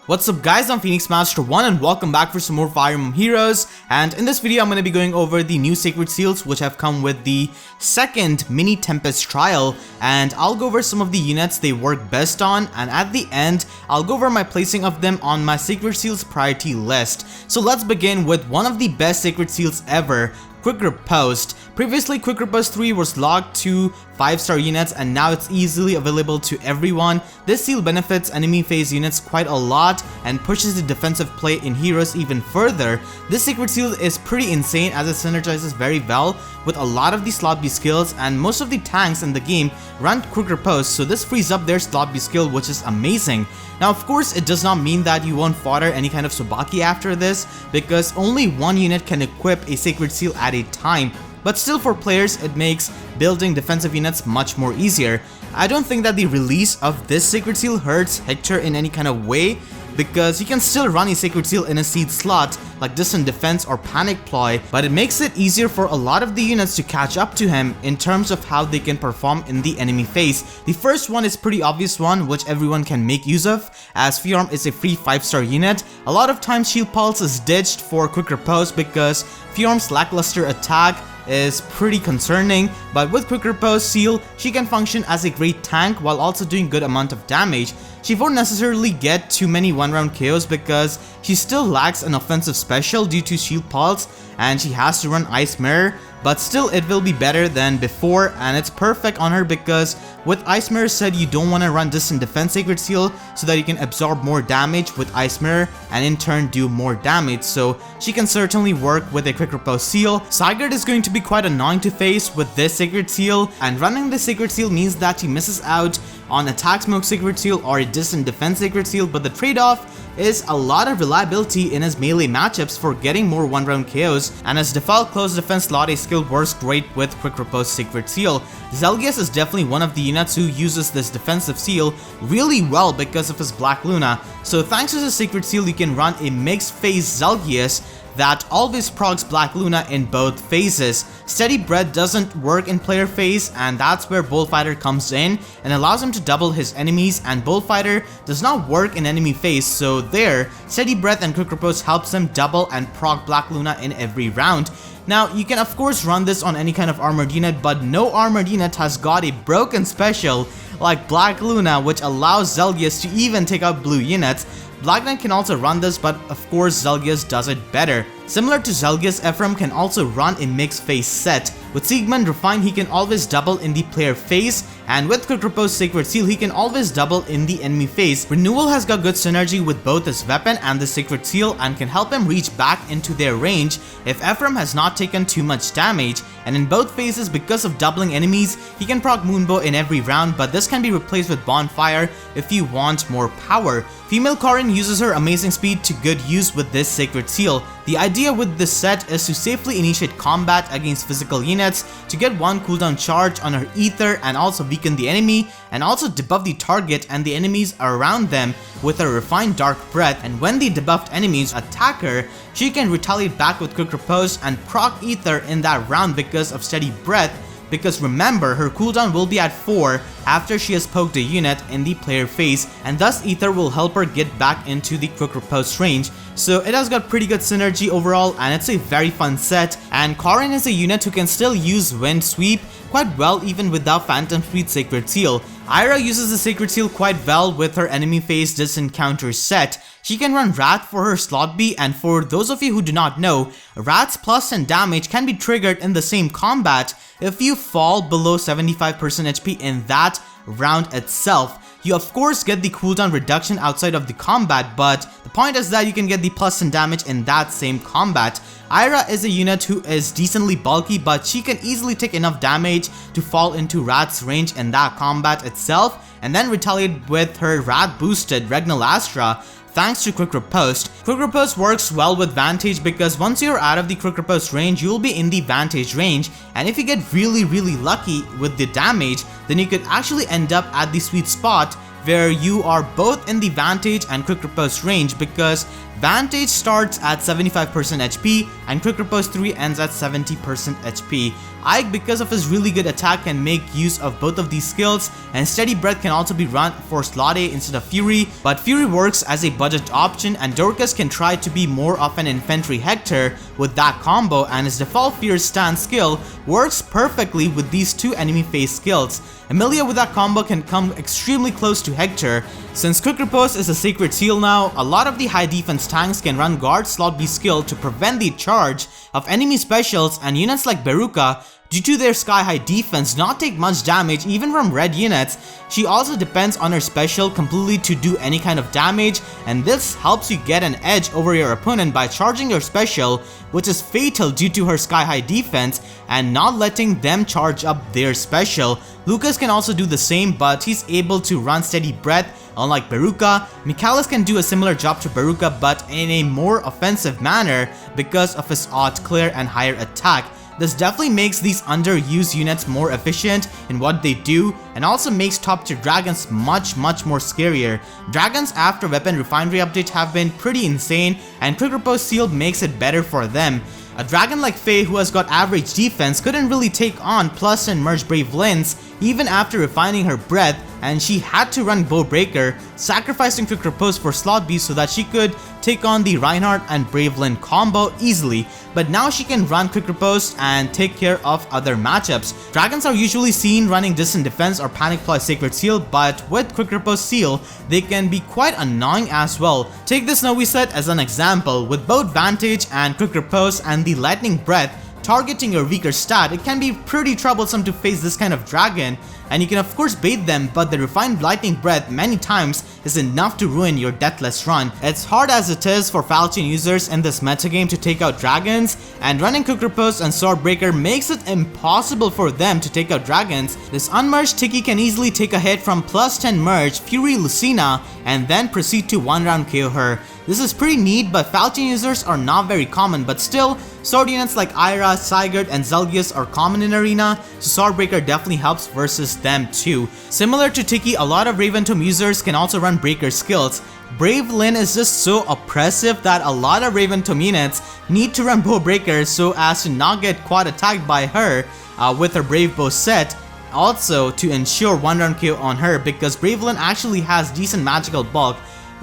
What's up guys, I'm Phoenix Master 1 and welcome back for some more Fire Emblem Heroes. And in this video I'm going to be going over the new sacred seals which have come with the second mini Tempest trial, and I'll go over some of the units they work best on, and at the end I'll go over my placing of them on my sacred seals priority list. So let's begin with one of the best sacred seals ever, Quick Riposte. Previously, Quick Riposte 3 was locked to 5-star units and now it's easily available to everyone. This seal benefits enemy phase units quite a lot and pushes the defensive play in heroes even further. This sacred seal is pretty insane as it synergizes very well with a lot of the slot B skills, and most of the tanks in the game run Quick Riposte, so this frees up their slot B skill, which is amazing. Now of course it does not mean that you won't fodder any kind of Tsubaki after this, because only one unit can equip a sacred seal at a time. But still, for players, it makes building defensive units much more easier. I don't think that the release of this sacred seal hurts Hector in any kind of way, because you can still run a sacred seal in a seed slot like Distant Defense or Panic Ploy, but it makes it easier for a lot of the units to catch up to him in terms of how they can perform in the enemy phase. The first one is pretty obvious one which everyone can make use of, as Fiorm is a free 5-star unit. A lot of times Shield Pulse is ditched for Quick Riposte because Fiorm's lackluster attack is pretty concerning, but with Quick Riposte seal, she can function as a great tank while also doing good amount of damage. She won't necessarily get too many one-round KOs because she still lacks an offensive special due to Shield Pulse and she has to run Ice Mirror, but still it will be better than before, and it's perfect on her because with Ice Mirror said, you don't want to run Distant Defense Sacred Seal so that you can absorb more damage with Ice Mirror and in turn do more damage, so she can certainly work with a Quick Riposte seal. Sigurd is going to be quite annoying to face with this Sacred Seal, and running this Sacred Seal means that he misses out on Attack Smoke Sacred Seal or a Distant Defense Sacred Seal, but the trade-off is a lot of reliability in his melee matchups for getting more one-round KOs, and his default close defense slot A skill works great with Quick Riposte Sacred Seal. Zelgius is definitely one of the units who uses this defensive seal really well because of his Black Luna, so thanks to the Sacred Seal you can run a mixed phase Zelgius that always procs Black Luna in both phases. Steady Breath doesn't work in player phase, and that's where Bullfighter comes in and allows him to double his enemies, and Bullfighter does not work in enemy phase, so there, Steady Breath and Quick Riposte helps him double and proc Black Luna in every round. Now, you can of course run this on any kind of armored unit, but no armored unit has got a broken special like Black Luna which allows Zelgius to even take out blue units. Black Knight can also run this, but of course Zelgius does it better. Similar to Zelgius, Ephraim can also run a mixed phase set. With Siegmund Refined, he can always double in the player phase, and with Quick Riposte Sacred Seal, he can always double in the enemy phase. Renewal has got good synergy with both his weapon and the Sacred Seal and can help him reach back into their range if Ephraim has not taken too much damage, and in both phases, because of doubling enemies, he can proc Moonbow in every round, but this can be replaced with Bonfire if you want more power. Female Corrin uses her amazing speed to good use with this Sacred Seal. The idea with this set is to safely initiate combat against physical units, to get one cooldown charge on her ether and also weaken the enemy, and also debuff the target and the enemies around them with her refined Dark Breath, and when the debuffed enemies attack her, she can retaliate back with Quick Riposte and proc ether in that round because of Steady Breath, because remember, her cooldown will be at 4 after she has poked a unit in the player phase, and thus ether will help her get back into the Quick Riposte range. So it has got pretty good synergy overall, and it's a very fun set, and Corrin is a unit who can still use Wind Sweep quite well even without Phantom Speed Sacred Seal. Ira uses the Sacred Seal quite well with her enemy phase distant counter set. She can run Wrath for her slot B, and for those of you who do not know, Wrath's plus 10 damage can be triggered in the same combat if you fall below 75% HP in that round itself. You of course get the cooldown reduction outside of the combat, but the point is that you can get the plus 10 damage in that same combat. Ira is a unit who is decently bulky, but she can easily take enough damage to fall into Wrath's range in that combat itself, and then retaliate with her Wrath boosted Regnal Astra thanks to Quick Riposte. Quick Riposte works well with Vantage because once you're out of the Quick Riposte range, you'll be in the Vantage range, and if you get really lucky with the damage, then you could actually end up at the sweet spot where you are both in the Vantage and Quick Riposte range, because Vantage starts at 75% HP and Quick Riposte 3 ends at 70% HP. Ike, because of his really good attack, can make use of both of these skills, and Steady Breath can also be run for slot A instead of Fury, but Fury works as a budget option, and Dorcas can try to be more of an infantry Hector with that combo, and his default Fierce Stance skill works perfectly with these two enemy phase skills. Emilia with that combo can come extremely close to Hector. Since Quick Riposte is a sacred seal now, a lot of the high defense tanks can run guard slot B skill to prevent the charge of enemy specials, and units like Beruka, due to their sky high defense, not take much damage even from red units. She also depends on her special completely to do any kind of damage, and this helps you get an edge over your opponent by charging your special, which is fatal due to her sky high defense, and not letting them charge up their special. Lucas can also do the same, but he's able to run Steady Breath. Unlike Beruka, Michaelis can do a similar job to Beruka but in a more offensive manner because of his auto clear and higher attack. This definitely makes these underused units more efficient in what they do, and also makes top tier dragons much more scarier. Dragons after Weapon Refinery update have been pretty insane, and Quick Riposte Seal makes it better for them. A dragon like Faye, who has got average defense, couldn't really take on plus and merge Brave Lins even after refining her breath, and she had to run Bow Breaker, sacrificing Quick Riposte for slot B so that she could take on the Reinhardt and Brave Lin combo easily. But now she can run Quick Riposte and take care of other matchups. Dragons are usually seen running Distant Defense or Panic Ploy Sacred Seal, but with Quick Riposte Seal, they can be quite annoying as well. Take this Novi set as an example. With both Vantage and Quick Riposte and the Lightning Breath targeting your weaker stat, it can be pretty troublesome to face this kind of dragon, and you can of course bait them, but the refined Lightning Breath many times is enough to ruin your deathless run. It's hard as it is for Falchion users in this metagame to take out dragons, and running Quick Riposte and Swordbreaker makes it impossible for them to take out dragons. This unmerged Tiki can easily take a hit from plus 10 merge Fury Lucina and then proceed to 1-round KO her. This is pretty neat, but Falchion users are not very common, but still, sword units like Ira, Sigurd, and Zelgius are common in Arena, so Swordbreaker definitely helps versus them too. Similar to Tiki, a lot of Raven Tome users can also run Breaker skills. Brave Lin is just so oppressive that a lot of Raven Tome units need to run Bow Breaker so as to not get quad attacked by her with her Brave Bow set. Also to ensure 1-round KO on her, because Brave Lin actually has decent magical bulk.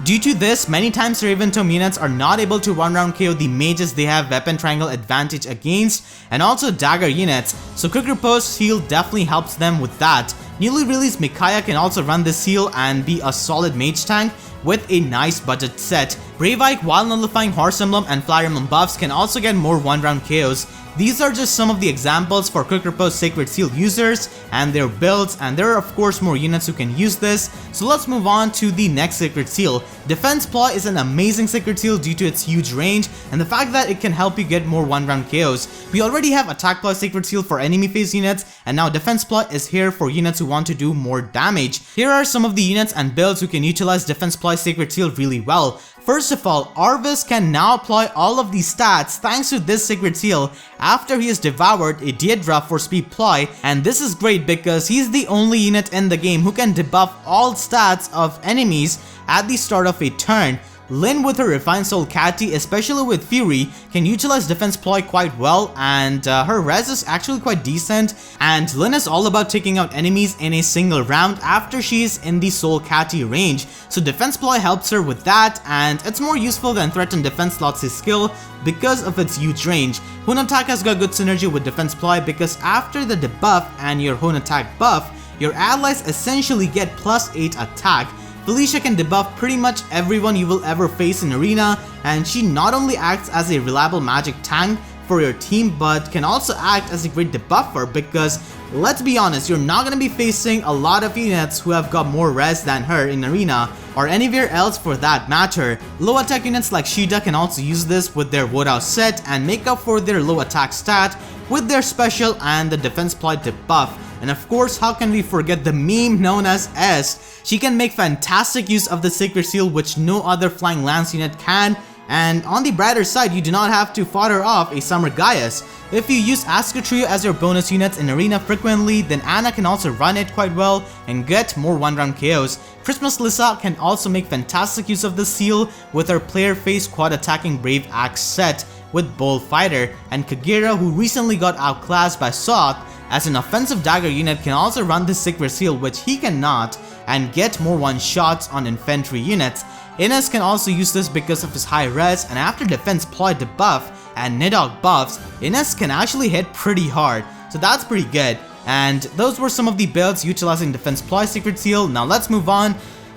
Due to this, many times Raven Tome units are not able to 1-round KO the mages they have weapon triangle advantage against, and also dagger units, so Quick Riposte Seal definitely helps them with that. Newly released Micaiah can also run this seal and be a solid mage tank with a nice budget set. Brave Ike, while nullifying Horse Emblem and Flyer Emblem buffs, can also get more 1-round KOs. These are just some of the examples for Quick Riposte Sacred Seal users and their builds, and there are of course more units who can use this. So let's move on to the next Sacred Seal. Defense Ploy is an amazing Sacred Seal due to its huge range and the fact that it can help you get more 1-round KOs. We already have Attack Ploy Sacred Seal for enemy phase units, and now Defense Ploy is here for units who want to do more damage. Here are some of the units and builds who can utilize Defense Ploy Sacred Seal really well. First of all, Arvis can now apply all of these stats thanks to this Sacred Seal after he has devoured a Daedra for Speed Ploy, and this is great because he's the only unit in the game who can debuff all stats of enemies at the start of a turn. Lin with her Refined Soul Catty, especially with Fury, can utilize Defense Ploy quite well, and her res is actually quite decent, and Lin is all about taking out enemies in a single round after she's in the Soul Catty range, so Defense Ploy helps her with that, and it's more useful than Threaten Defense Slots' skill because of its huge range. Hun Attack has got good synergy with Defense Ploy because after the debuff and your Hun Attack buff, your allies essentially get +8 attack. Felicia can debuff pretty much everyone you will ever face in Arena, and she not only acts as a reliable magic tank for your team, but can also act as a great debuffer because, let's be honest, you're not going to be facing a lot of units who have got more res than her in Arena, or anywhere else for that matter. Low attack units like Shida can also use this with their Woodhouse set and make up for their low attack stat with their special and the Defense Ploy debuff. And of course, how can we forget the meme known as S? She can make fantastic use of the Sacred Seal, which no other Flying Lance unit can, And on the brighter side, you do not have to fodder off a Summer Gaius. If you use Asuka Trio as your bonus units in Arena frequently, then Anna can also run it quite well and get more one-round KOs. Christmas Lisa can also make fantastic use of this seal with her player face quad attacking Brave Axe set with Bold Fighter, and Kagera, who recently got outclassed by Soth, as an offensive dagger unit can also run this Sigvir seal, which he cannot, and get more one-shots on infantry units. Ines can also use this because of his high res, and after defense Ploy debuff and Nidhogg buffs, Ines can actually hit pretty hard, so that's pretty good. And those were some of the builds utilizing defense Ploy Sacred Seal. Now let's move on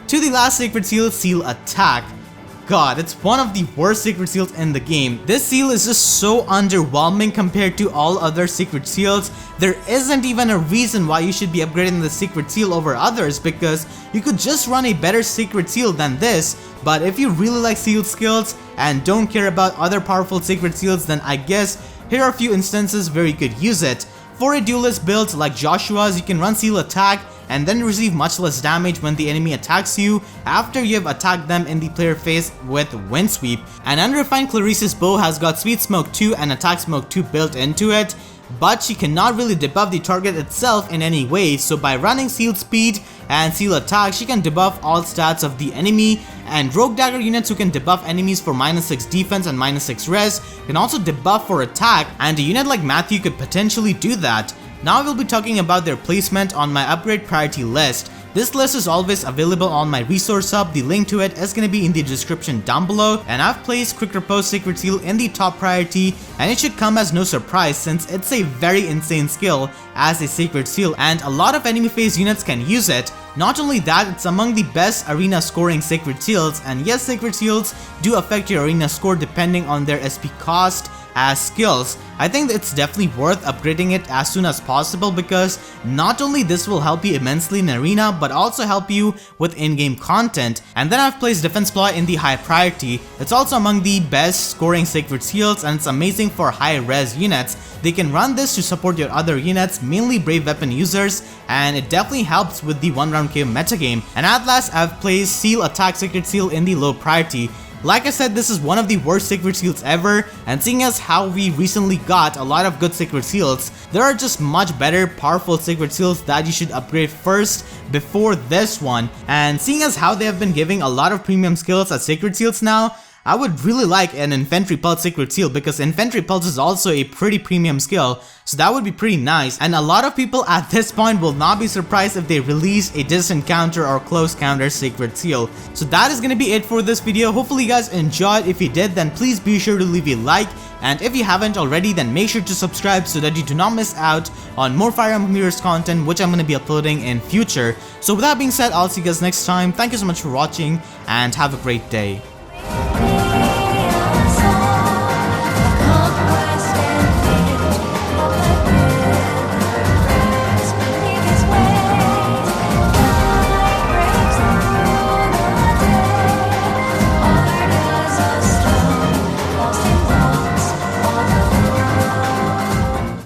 to the last Sacred Seal, Seal Attack. God, it's one of the worst Sacred Seals in the game. This seal is just so underwhelming compared to all other Sacred Seals. There isn't even a reason why you should be upgrading the Sacred Seal over others, because you could just run a better Sacred Seal than this. But if you really like seal skills and don't care about other powerful Sacred Seals, then I guess here are a few instances where you could use it. For a duelist build like Joshua's, you can run Seal Attack and then receive much less damage when the enemy attacks you after you have attacked them in the player phase with Wind Sweep. And Unrefined Clarisse's bow has got Sweet Smoke 2 and Attack Smoke 2 built into it, but she cannot really debuff the target itself in any way, so by running Seal Speed and Seal Attack, she can debuff all stats of the enemy. And Rogue Dagger units who can debuff enemies for -6 defense and -6 res can also debuff for attack, and a unit like Matthew could potentially do that. Now we'll be talking about their placement on my upgrade priority list. This list is always available on my resource hub. The link to it is going to be in the description down below, and I've placed Quick Riposte Sacred Seal in the top priority, and it should come as no surprise since it's a very insane skill as a Sacred Seal, and a lot of enemy phase units can use it. Not only that, it's among the best arena scoring Sacred Seals, and yes, Sacred Seals do affect your arena score depending on their SP cost as skills. I think it's definitely worth upgrading it as soon as possible, because not only this will help you immensely in arena, but also help you with in-game content. And then I've placed Defense Ploy in the high priority. It's also among the best scoring Sacred Seals, and it's amazing for high res units. They can run this to support your other units, mainly brave weapon users, and it definitely helps with the one-round KO metagame. And at last, I've placed Seal Attack Sacred Seal in the low priority. Like I said, this is one of the worst Sacred Seals ever, and seeing as how we recently got a lot of good Sacred Seals, there are just much better, powerful Sacred Seals that you should upgrade first before this one. And seeing as how they have been giving a lot of premium skills as Sacred Seals now, I would really like an Infantry Pulse Sacred Seal, because Infantry Pulse is also a pretty premium skill, so that would be pretty nice. And a lot of people at this point will not be surprised if they release a distant counter or close counter Sacred Seal. So that is gonna be it for this video. Hopefully you guys enjoyed. If you did, then please be sure to leave a like, and if you haven't already, then make sure to subscribe so that you do not miss out on more Fire Emblem Heroes content, which I'm gonna be uploading in future. So with that being said, I'll see you guys next time. Thank you so much for watching, and have a great day.